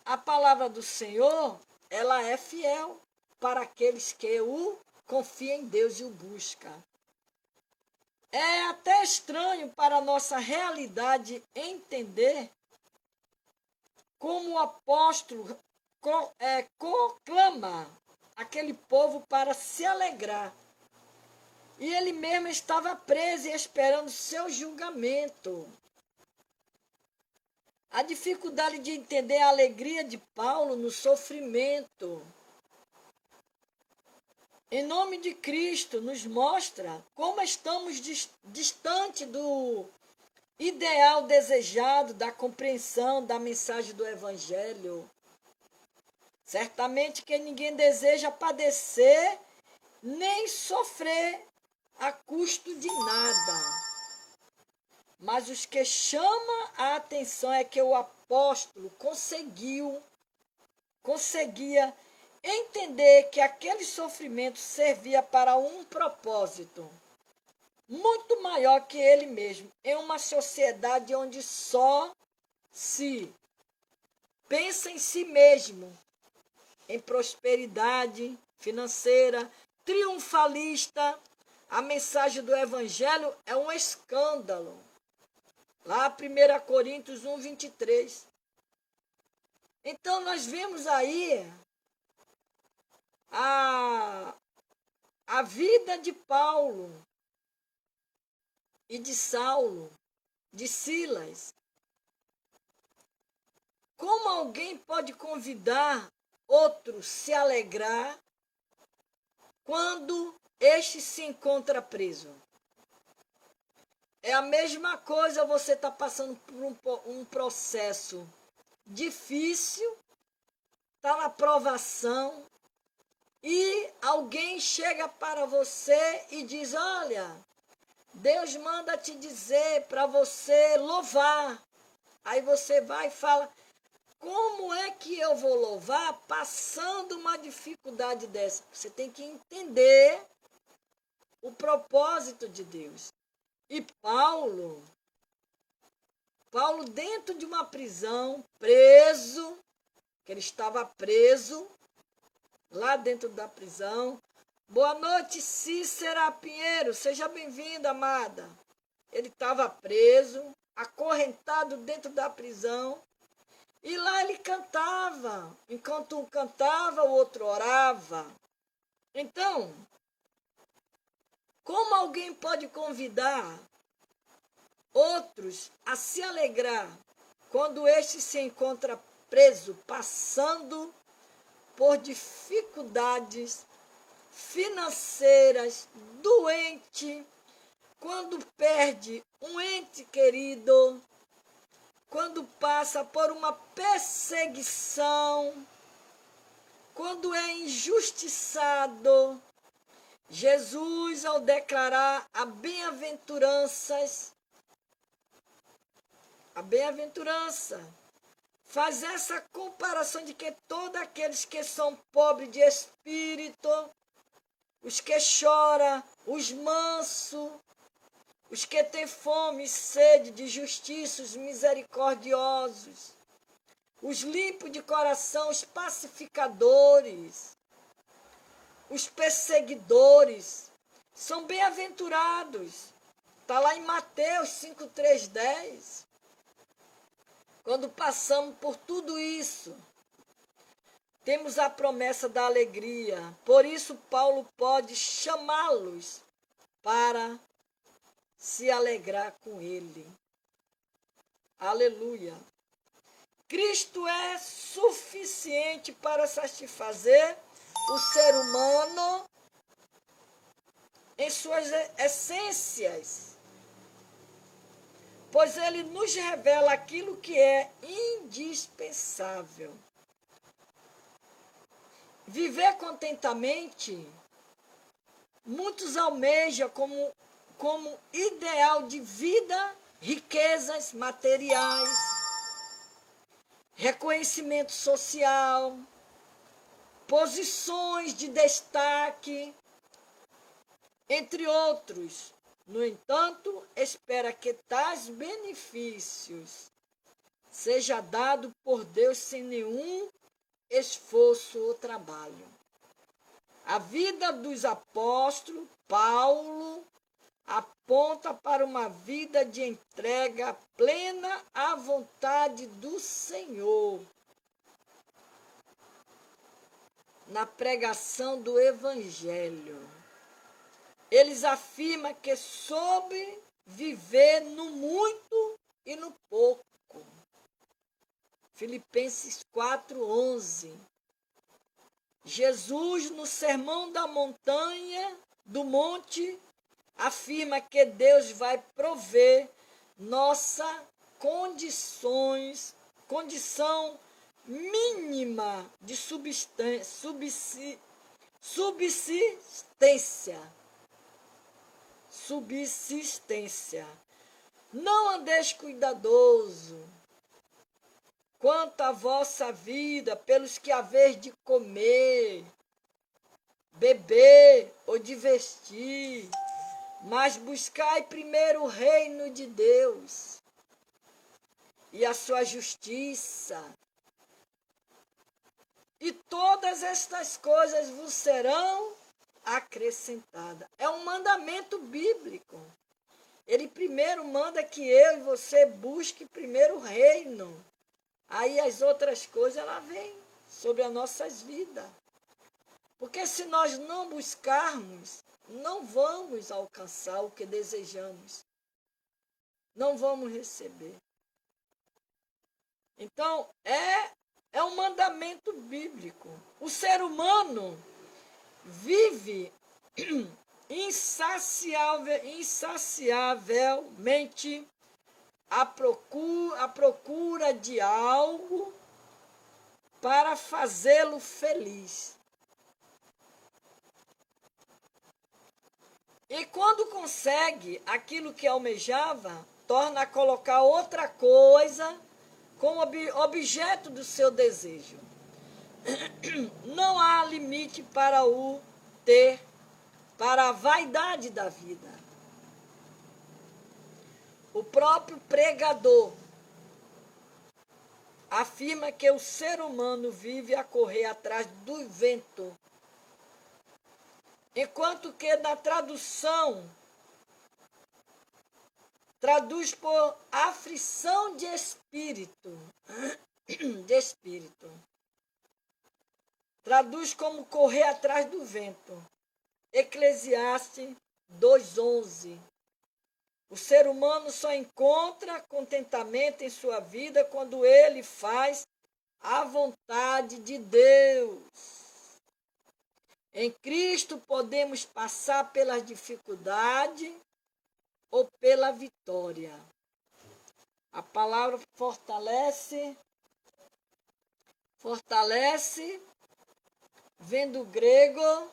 a palavra do Senhor, ela é fiel para aqueles que o confiam em Deus e o buscam. É até estranho para a nossa realidade entender como o apóstolo conclama aquele povo para se alegrar. E ele mesmo estava preso e esperando seu julgamento. A dificuldade de entender a alegria de Paulo no sofrimento, em nome de Cristo, nos mostra como estamos distante do ideal desejado, da compreensão da mensagem do Evangelho. Certamente que ninguém deseja padecer nem sofrer a custo de nada. Mas os que chamam a atenção é que o apóstolo conseguia entender que aquele sofrimento servia para um propósito muito maior que ele mesmo, em uma sociedade onde só se pensa em si mesmo, em prosperidade financeira, triunfalista. A mensagem do Evangelho é um escândalo. Lá 1 Coríntios 1:23. Então nós vemos aí a vida de Paulo e de Saulo, de Silas. Como alguém pode convidar outro a se alegrar quando este se encontra preso? É a mesma coisa você está passando por um processo difícil, está na provação, e alguém chega para você e diz, olha, Deus manda te dizer para você louvar. Aí você vai e fala, como é que eu vou louvar passando uma dificuldade dessa? Você tem que entender o propósito de Deus. E Paulo dentro de uma prisão, preso, que ele estava preso, lá dentro da prisão. Boa noite, Cícera Pinheiro, seja bem-vinda, amada. Ele estava preso, acorrentado dentro da prisão, e lá ele cantava. Enquanto um cantava, o outro orava. Então, como alguém pode convidar outros a se alegrar quando este se encontra preso, passando por dificuldades financeiras, doente, quando perde um ente querido, quando passa por uma perseguição, quando é injustiçado? Jesus, ao declarar as bem-aventuranças, a bem-aventurança, faz essa comparação de que todos aqueles que são pobres de espírito, os que choram, os mansos, os que têm fome e sede de justiça, os misericordiosos, os limpos de coração, os pacificadores, os perseguidores, são bem-aventurados. Está lá em Mateus 5, 3, 10. Quando passamos por tudo isso, temos a promessa da alegria. Por isso, Paulo pode chamá-los para se alegrar com ele. Aleluia. Cristo é suficiente para satisfazer o ser humano em suas essências, pois ele nos revela aquilo que é indispensável. Viver contentamente, muitos almejam como ideal de vida, riquezas materiais, reconhecimento social, posições de destaque, entre outros. No entanto, espera que tais benefícios seja dado por Deus sem nenhum esforço ou trabalho. A vida dos apóstolos, Paulo, aponta para uma vida de entrega plena à vontade do Senhor. Na pregação do Evangelho, eles afirmam que soube viver no muito e no pouco. Filipenses 4:11. Jesus, no Sermão da Montanha, do Monte, afirma que Deus vai prover nossa condição mínima de subsistência. Não andeis cuidadoso quanto à vossa vida, pelos que haveis de comer, beber ou de vestir, mas buscai primeiro o reino de Deus e a sua justiça, e todas estas coisas vos serão acrescentadas. É um mandamento bíblico. Ele primeiro manda que eu e você busque primeiro o reino. Aí as outras coisas, ela vêm sobre as nossas vidas. Porque se nós não buscarmos, não vamos alcançar o que desejamos. Não vamos receber. Então, é um mandamento bíblico. O ser humano vive insaciavelmente à procura de algo para fazê-lo feliz. E quando consegue aquilo que almejava, torna a colocar outra coisa como objeto do seu desejo. Não há limite para o ter, para a vaidade da vida. O próprio pregador afirma que o ser humano vive a correr atrás do vento, enquanto que na tradução traduz por aflição de espírito. Traduz como correr atrás do vento. Eclesiastes 2:11. O ser humano só encontra contentamento em sua vida quando ele faz a vontade de Deus. Em Cristo podemos passar pela dificuldade ou pela vitória. A palavra fortalece, vem do grego,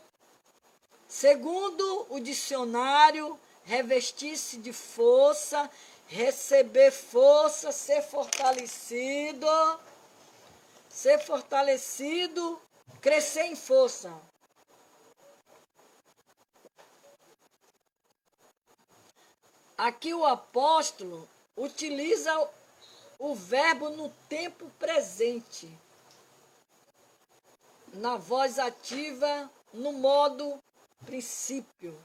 segundo o dicionário, revestir-se de força, receber força, ser fortalecido, crescer em força. Aqui o apóstolo utiliza o verbo no tempo presente, na voz ativa, no modo princípio.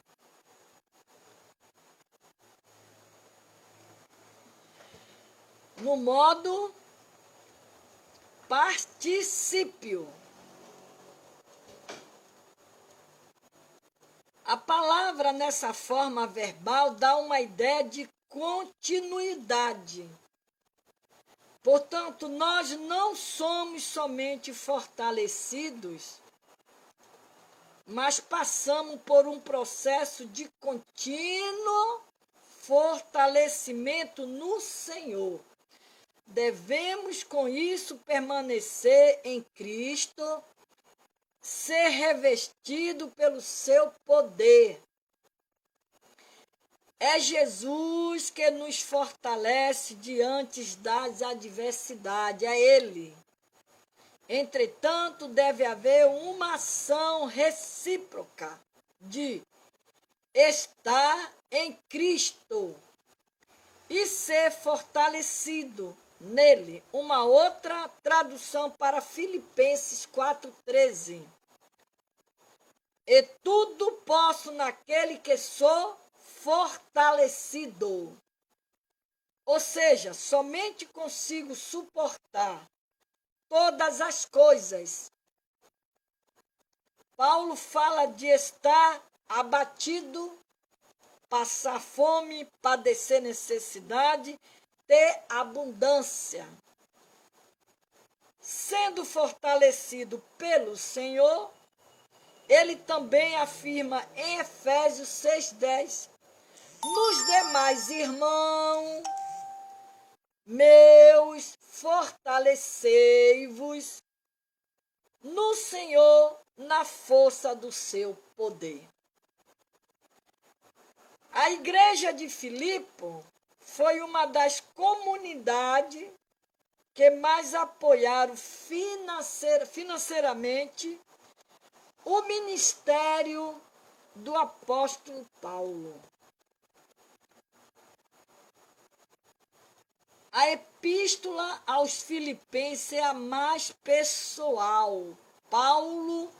No modo particípio. A palavra nessa forma verbal dá uma ideia de continuidade. Portanto, nós não somos somente fortalecidos, mas passamos por um processo de contínuo fortalecimento no Senhor. Devemos, com isso, permanecer em Cristo, ser revestido pelo seu poder. É Jesus que nos fortalece diante das adversidades, é Ele. Entretanto, deve haver uma ação recíproca de estar em Cristo e ser fortalecido nele. Uma outra tradução para Filipenses 4,13. E tudo posso naquele que sou fortalecido. Ou seja, somente consigo suportar todas as coisas. Paulo fala de estar abatido, passar fome, padecer necessidade, ter abundância. Sendo fortalecido pelo Senhor, ele também afirma em Efésios 6,10: nos demais irmãos, meus, fortalecei-vos no Senhor, na força do seu poder. A igreja de Filipe foi uma das comunidades que mais apoiaram financeiramente o ministério do apóstolo Paulo. A epístola aos Filipenses é a mais pessoal. Paulo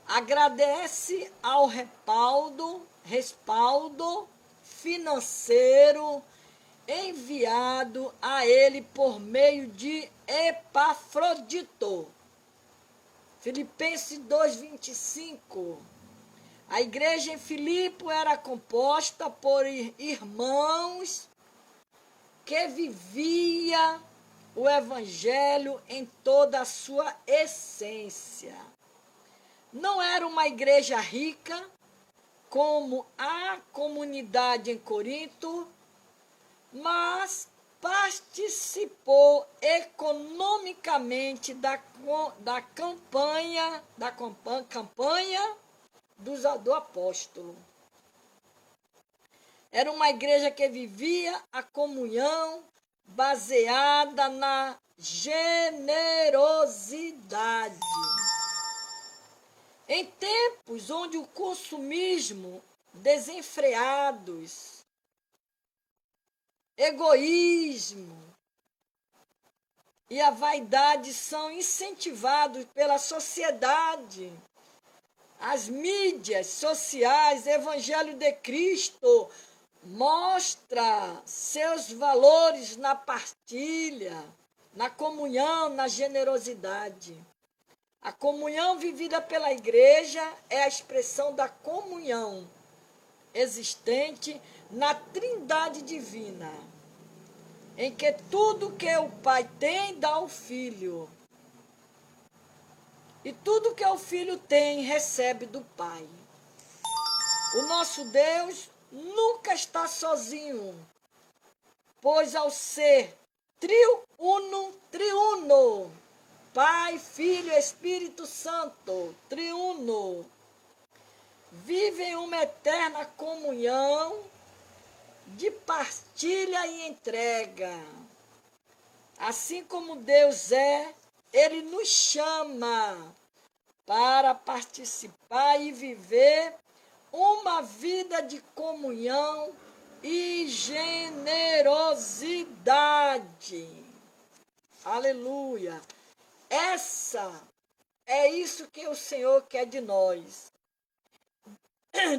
agradece ao respaldo financeiro enviado a ele por meio de Epafrodito. Filipenses 2,25. A igreja em Filipe era composta por irmãos que vivia o evangelho em toda a sua essência. Não era uma igreja rica, como a comunidade em Corinto, mas participou economicamente da campanha do apóstolo. Era uma igreja que vivia a comunhão baseada na generosidade. Em tempos onde o consumismo desenfreados, egoísmo e a vaidade são incentivados pela sociedade, as mídias sociais, Evangelho de Cristo mostra seus valores na partilha, na comunhão, na generosidade. A comunhão vivida pela igreja é a expressão da comunhão existente na Trindade divina, em que tudo que o Pai tem dá ao Filho, e tudo que o Filho tem recebe do Pai. O nosso Deus nunca está sozinho, pois ao ser triuno, Pai, Filho e Espírito Santo, triuno, vivem uma eterna comunhão de partilha e entrega. Assim como Deus é, Ele nos chama para participar e viver uma vida de comunhão e generosidade. Aleluia! É isso que o Senhor quer de nós.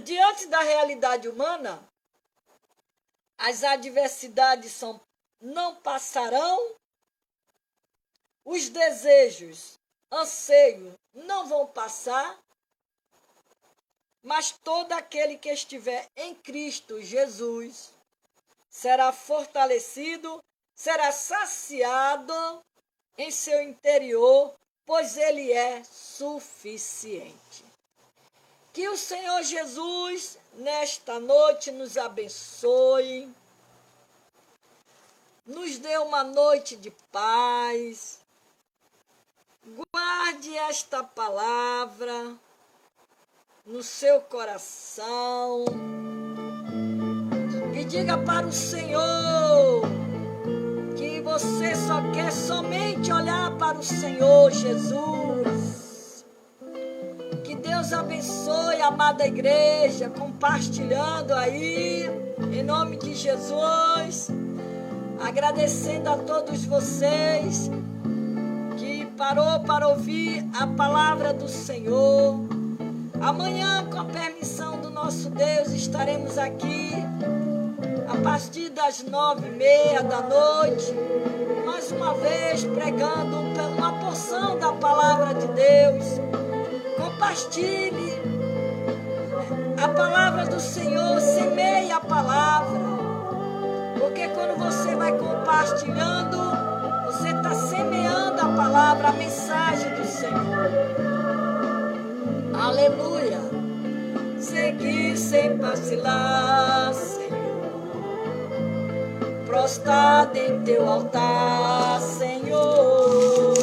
Diante da realidade humana, as adversidades não passarão, os desejos, anseios não vão passar, mas todo aquele que estiver em Cristo Jesus será fortalecido, será saciado em seu interior, pois Ele é suficiente. Que o Senhor Jesus, nesta noite, nos abençoe, nos dê uma noite de paz, guarde esta palavra no seu coração e diga para o Senhor que você só quer somente olhar para o Senhor Jesus. Que Deus abençoe a amada igreja, compartilhando aí, em nome de Jesus, agradecendo a todos vocês que parou para ouvir a palavra do Senhor. Amanhã, com a permissão do nosso Deus, estaremos aqui a partir das 9h30 da noite, mais uma vez pregando uma porção da palavra de Deus. Compartilhe a palavra do Senhor, semeie a palavra, porque quando você vai compartilhando, você está semeando a palavra, a mensagem do Senhor. Aleluia! Seguir sem vacilar, Senhor, prostrado em teu altar, Senhor,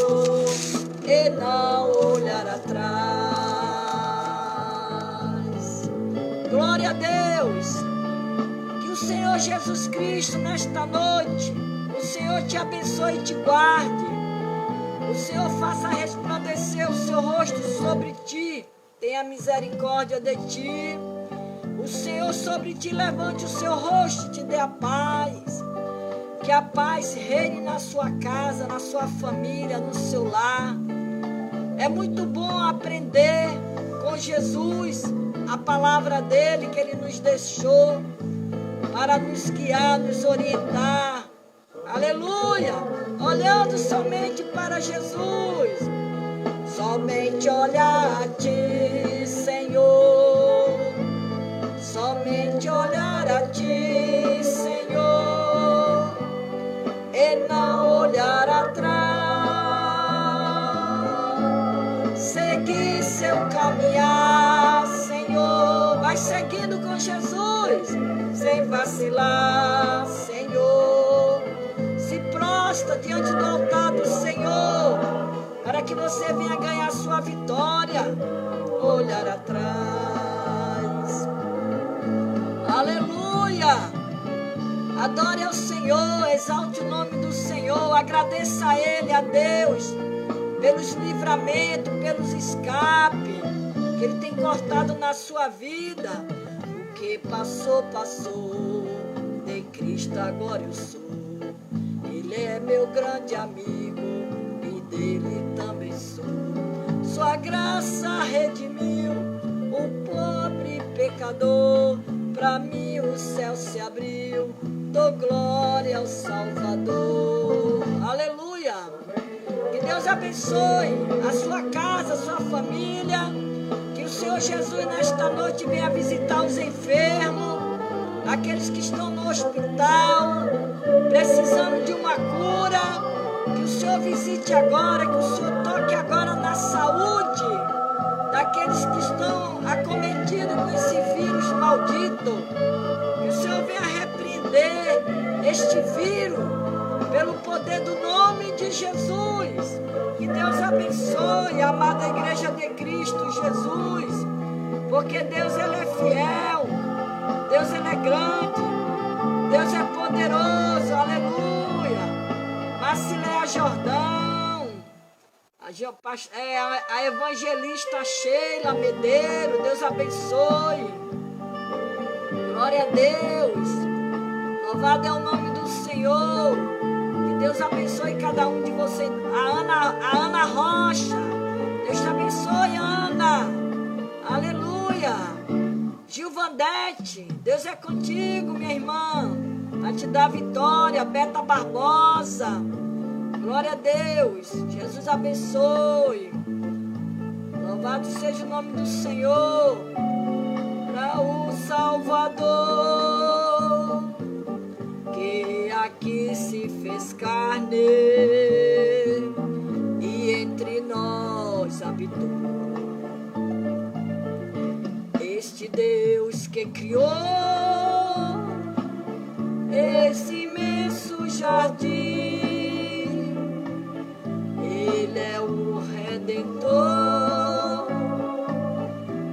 e não olhar atrás. Glória a Deus! Que o Senhor Jesus Cristo, nesta noite, o Senhor te abençoe e te guarde. O Senhor faça resplandecer o seu rosto sobre ti, tenha misericórdia de ti. O Senhor sobre ti levante o seu rosto e te dê a paz. Que a paz reine na sua casa, na sua família, no seu lar. É muito bom aprender com Jesus a palavra dele que ele nos deixou para nos guiar, nos orientar. Aleluia! Olhando somente para Jesus. Somente olhar a ti, Senhor. Somente olhar a ti, Senhor. E não olhar atrás. Seguir seu caminhar, Senhor. Vai seguindo com Jesus, sem vacilar, Senhor. Se prostra diante do altar do Senhor, para que você venha ganhar sua vitória. Olhar atrás. Aleluia! Adore ao Senhor, exalte o nome do Senhor, agradeça a Ele, a Deus, pelos livramentos, pelos escapes que Ele tem cortado na sua vida. O que passou, passou, em Cristo agora eu sou. Ele é meu grande amigo e dele também sou. Sua graça redimiu o pobre pecador. Pra mim o céu se abriu, dou glória ao Salvador. Aleluia! Que Deus abençoe a sua casa, a sua família. Que o Senhor Jesus nesta noite venha visitar os enfermos, aqueles que estão no hospital, precisando de uma cura. Que o Senhor visite agora, que o Senhor toque agora na saúde daqueles que estão acometidos com esse vírus maldito. Que o Senhor venha repreender este vírus pelo poder do nome de Jesus. Que Deus abençoe a amada igreja de Cristo Jesus, porque Deus ele é fiel, Deus ele é grande, Deus é poderoso, aleluia. Marcileia Jordão, a evangelista Sheila Medeiro, Deus abençoe. Glória a Deus. Louvado é o nome do Senhor. Que Deus abençoe cada um de vocês. A Ana Rocha, Deus te abençoe, Ana. Aleluia. Gilvandete, Deus é contigo, minha irmã. Vai te dar vitória. Beta Barbosa, glória a Deus. Jesus abençoe. Louvado seja o nome do Senhor. Para o Salvador, que aqui se fez carne e entre nós habitou. Este Deus que criou esse imenso jardim, Ele é o Redentor,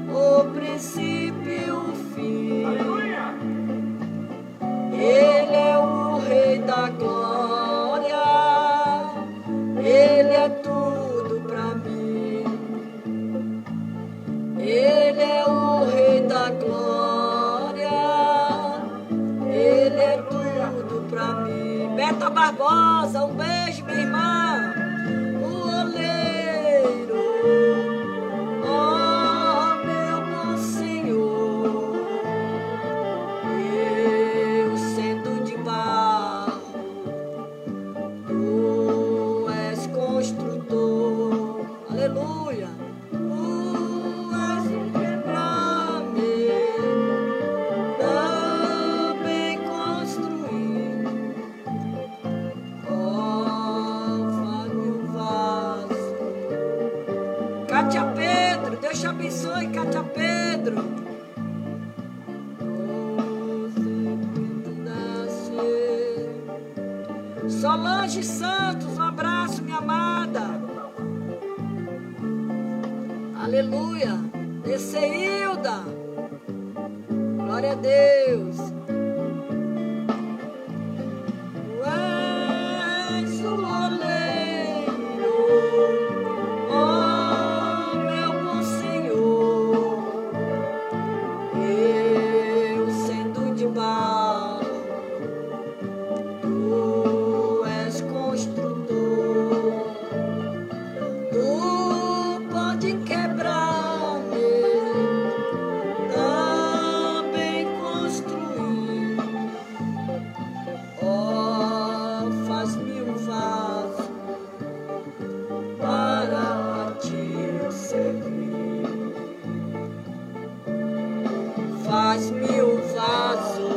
o princípio e o fim. Ele é o Rei da glória, Ele é tudo pra mim. Ele é o Rei da glória, Ele é tudo pra mim. Beta Barbosa, um beijo, minha irmã. O oleiro, ó meu bom Senhor, eu sendo de barro, tu és construtor. Aleluia. Tu és pra mim também construir. Faz-me um vaso. Cátia Pedro, Deus te abençoe, Cátia Pedro. Solange Santos, um abraço, minha amada. Aleluia. Desceilda, glória a Deus. Tu és o oleiro, ó meu bom Senhor, eu sendo de barro, tu és construtor. Tu pode quebrar-me, também construir. Faz-me um vaso para te servir. Faz-me um vaso